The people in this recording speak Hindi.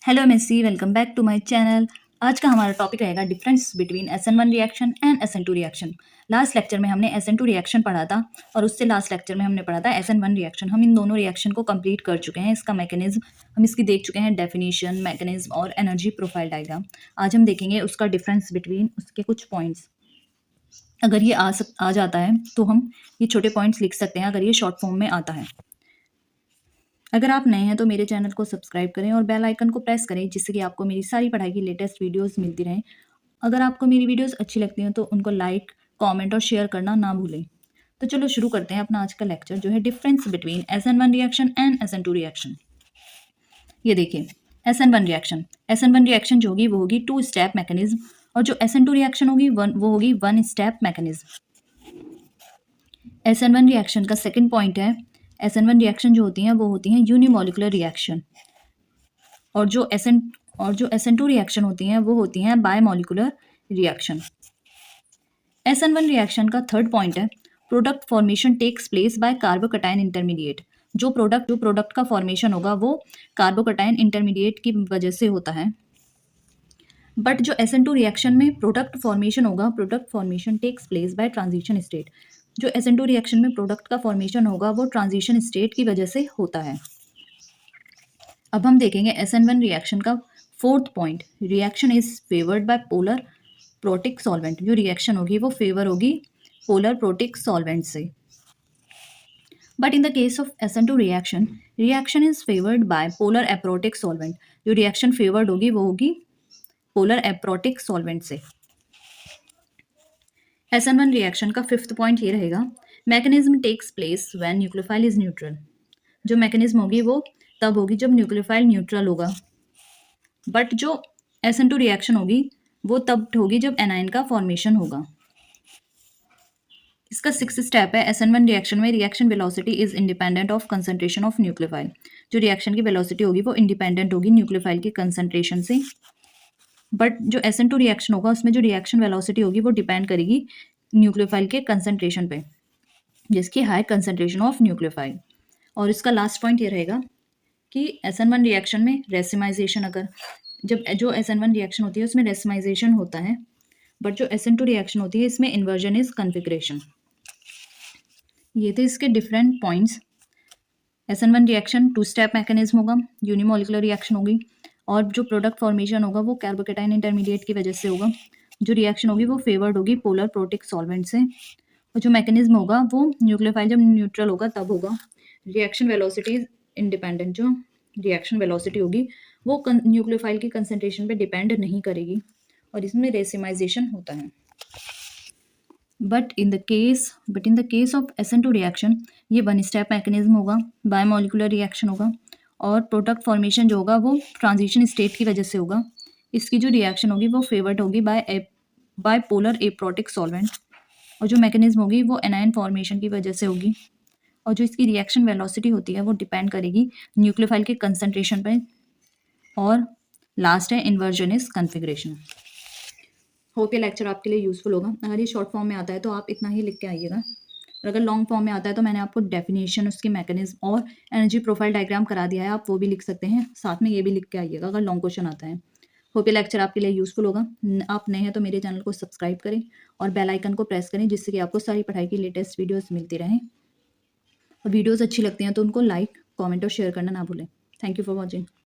हेलो मेसी, welcome back to my channel. आज का हमारा टॉपिक रहेगा difference between SN1 reaction and SN2 reaction. Last lecture में हमने SN2 रिएक्शन पढ़ा था और उससे लास्ट लेक्चर में हमने पढ़ा था SN1 रिएक्शन। हम इन दोनों रिएक्शन को कंप्लीट कर चुके हैं। इसका मैकेनिज्म हम इसकी देख चुके हैं, डेफिनेशन, मैकेनिज्म और एनर्जी प्रोफाइल डायग्राम। आज हम देखेंगे उसका डिफरेंस बिटवीन उसके कुछ पॉइंट्स। अगर ये आ जाता है तो हम ये छोटे पॉइंट्स लिख सकते हैं, अगर ये शॉर्ट फॉर्म में आता है। अगर आप नए हैं तो मेरे चैनल को सब्सक्राइब करें और बेल आइकन को प्रेस करें, जिससे कि आपको मेरी सारी पढ़ाई की लेटेस्ट वीडियोस मिलती रहें। अगर आपको मेरी वीडियोस अच्छी लगती हैं तो उनको लाइक, कमेंट और शेयर करना ना भूलें। तो चलो शुरू करते हैं अपना आज का लेक्चर, जो है difference between SN1 reaction and SN2 reaction. ये देखिए, SN1 रिएक्शन जो होगी वो होगी 2 स्टेप मैकेनिज्म, और जो SN2 रिएक्शन होगी वो होगी 1 स्टेप मैकेनिज्म। SN1 रिएक्शन का सेकंड पॉइंट है, SN1 रिएक्शन जो होती हैं वो होती हैं यूनिमोलिकुलर रिएक्शन, और जो SN2 रिएक्शन होती हैं वो होती हैं बायमोलिकुलर रिएक्शन। SN1 रिएक्शन का थर्ड पॉइंट है, product formation takes place by carbocation intermediate. जो प्रोडक्ट का फॉर्मेशन होगा वो कार्बोकटायन इंटरमीडिएट की वजह से होता है। बट जो SN2 रिएक्शन में प्रोडक्ट फॉर्मेशन होगा, product formation takes place by transition state. जो SN2 रिएक्शन में प्रोडक्ट का फॉर्मेशन होगा वो ट्रांजिशन स्टेट की वजह से होता है। अब हम देखेंगे SN1 रिएक्शन का fourth point, reaction is favoured by polar protic solvent. जो रिएक्शन होगी वो फेवर होगी पोलर प्रोटिक सॉल्वेंट से। But in the case of SN2 reaction, reaction is favoured by polar aprotic solvent. जो रिएक्शन फेवर्ड होगी वो होगी पोलर एप्रोटिक सॉल्वेंट से। SN1 रिएक्शन का फिफ्थ पॉइंट ये रहेगा, mechanism takes place when nucleophile is neutral. जो मैकेनिज्म होगी वो तब होगी जब न्यूक्लियोफाइल न्यूट्रल होगा। बट जो SN2 रिएक्शन होगी वो तब होगी जब एनायन का फॉर्मेशन होगा। इसका सिक्स्थ स्टेप है, SN1 रिएक्शन में reaction velocity is independent of concentration of nucleophile. जो रिएक्शन की वेलोसिटी होगी वो इंडिपेंडेंट होगी न्यूक्लियोफाइल की कंसंट्रेशन से। बट जो SN2 रिएक्शन होगा उसमें जो रिएक्शन वेलोसिटी होगी वो डिपेंड करेगी न्यूक्लियोफाइल के कंसंट्रेशन पे, जिसकी हाई कंसंट्रेशन ऑफ न्यूक्लियोफाइल। और इसका लास्ट पॉइंट ये रहेगा कि SN1 रिएक्शन में रेसिमाइजेशन, अगर जब जो SN1 रिएक्शन होती है उसमें रेसिमाइजेशन होता है, बट जो SN2 रिएक्शन होती है इसमें इन्वर्जन इज कन्फिग्रेशन। ये थे इसके different points. SN1 reaction 2 step mechanism होगा, यूनिमोलिकुलर रिएक्शन होगी, और जो प्रोडक्ट फॉर्मेशन होगा वो कार्बोकटायन इंटरमीडिएट की वजह से होगा। जो रिएक्शन होगी वो फेवर्ड होगी पोलर प्रोटिक सॉल्वेंट से, और जो मैकेनिज्म होगा वो न्यूक्लियोफाइल जब न्यूट्रल होगा तब होगा। रिएक्शन वेलोसिटी इंडिपेंडेंट, जो रिएक्शन वेलोसिटी होगी वो न्यूक्लियोफाइल की कंसंट्रेशन पे डिपेंड नहीं करेगी, और इसमें रेसिमाइजेशन होता है। But in the case of SN2 reaction ये 1 स्टेप मैकेनिज्म होगा, बायमोलिकुलर रिएक्शन होगा, और प्रोडक्ट फॉर्मेशन जो होगा वो ट्रांजिशन स्टेट की वजह से होगा। इसकी जो रिएक्शन होगी वो फेवर्ड होगी बाय पोलर एप्रोटिक सॉल्वेंट, और जो मैकेनिज्म होगी वो एनायन फॉर्मेशन की वजह से होगी, और जो इसकी रिएक्शन वेलोसिटी होती है वो डिपेंड करेगी न्यूक्लियोफाइल के कंसंट्रेशन पे। और लास्ट है इन्वर्जन इज कन्फिग्रेशन। होप ये लेक्चर आपके लिए यूजफुल होगा। अगर ये शॉर्ट फॉर्म में आता है तो आप इतना ही लिख के आइएगा, और अगर लॉन्ग फॉर्म में आता है तो मैंने आपको डेफिनेशन, उसकी मैकेनिज्म और एनर्जी प्रोफाइल डायग्राम करा दिया है, आप वो भी लिख सकते हैं। साथ में ये भी लिख के आइएगा अगर लॉन्ग क्वेश्चन आता है। होप ये लेक्चर आपके लिए यूजफुल होगा। आप नए हैं तो मेरे चैनल को सब्सक्राइब करें और बेल आइकन को प्रेस करें, जिससे कि आपको सारी पढ़ाई की लेटेस्ट वीडियोस मिलती रहें। और वीडियोस अच्छी लगती हैं तो उनको लाइक, कमेंट और शेयर करना ना भूलें। Thank you for watching.